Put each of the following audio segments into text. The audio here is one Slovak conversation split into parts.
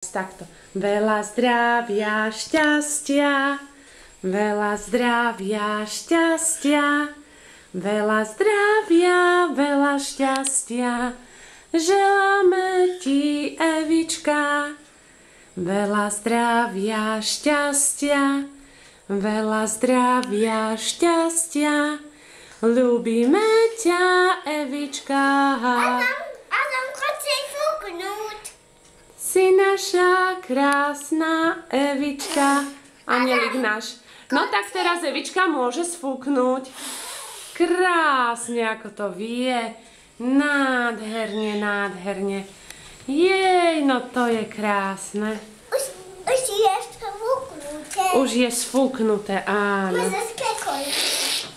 Takto. Veľa zdravia, šťastia, veľa zdravia, šťastia, veľa zdravia, veľa šťastia. Želáme ti, Evička, veľa zdravia, šťastia, veľa zdravia, šťastia. Ľúbime ťa, Evička. Adam chce fúknuť. Si naša krásna Evička. Anielik náš. No tak teraz Evička môže sfúknuť. Krásne, ako to vie. Nádherne, nádherne. Jej, no to je krásne. Už je sfúknuté. Už je sfúknuté, áno. Môžem prekrojiť.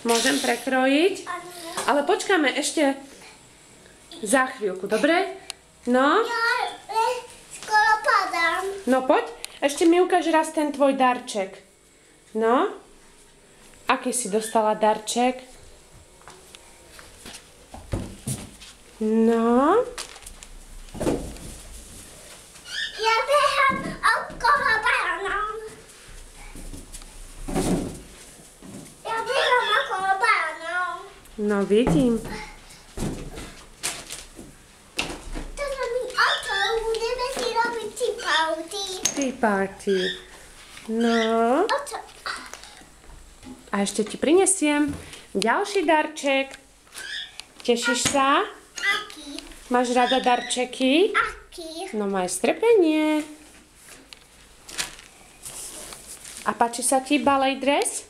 Môžem prekrojiť? Áno. Ale počkáme ešte za chvíľku, dobre? No? Ja skoro padám. No poď, ešte mi ukáž raz ten tvoj darček. No? Aký si dostala darček? No? Ja behám okolo baránom. Ja behám okolo baránom. No vidím. Toto mi auto, budeme si robiť tea party. Tea party. No? Oto. A ešte ti prinesiem ďalší darček. Tešíš sa? Aký? Máš rada darčeky? Aký? No maj strpenie. A páči sa ti balej dres?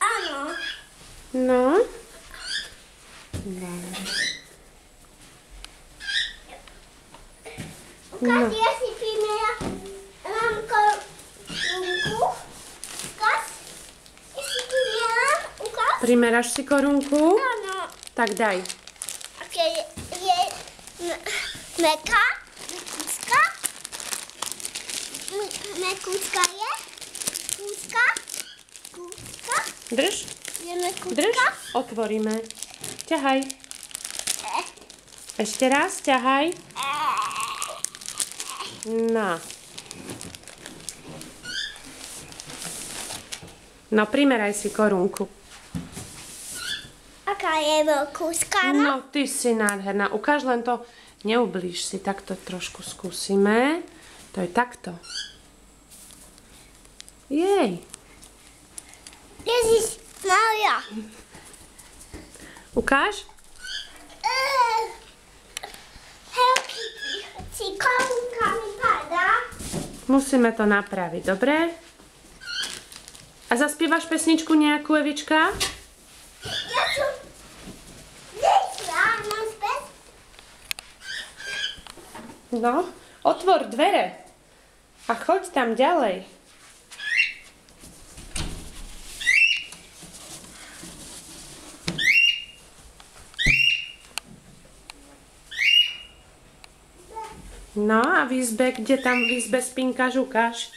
Áno. No? Dobre. Ukáž, ja si primera lámko runku. Ukáž. Ja si primeram, ukáž. Primeráš si korunku? Áno. Tak daj. Aké je meká, mekúcka. Mekúcka je. Kúcka. Kúcka. Drž. Je mekúcka. Drž. Otvoríme. Ťahaj. Ešte raz, ťahaj. No. No, primeraj si korunku. Aká je mekúcka? No, ty si nádherná. Ukáž len to. Neublíž si. Takto trošku skúsime. To je takto. Jej. Ježiš, Maria. Ukáž? Helky, si korunka mi padá. Musíme to napraviť, dobre? A zaspievaš pesničku nejakú, Evička? Ja som nešla, mám späť. No, otvor dvere a choď tam ďalej. No a v izbe, kde tam v izbe spínkaš, ukáž.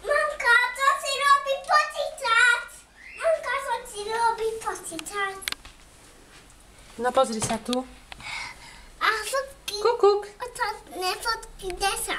Mamka, co si robí počítač? Mamka, co si robí počítač? No pozri sa tu. A fotky. Kukuk. Ostatné fotky, kde sa?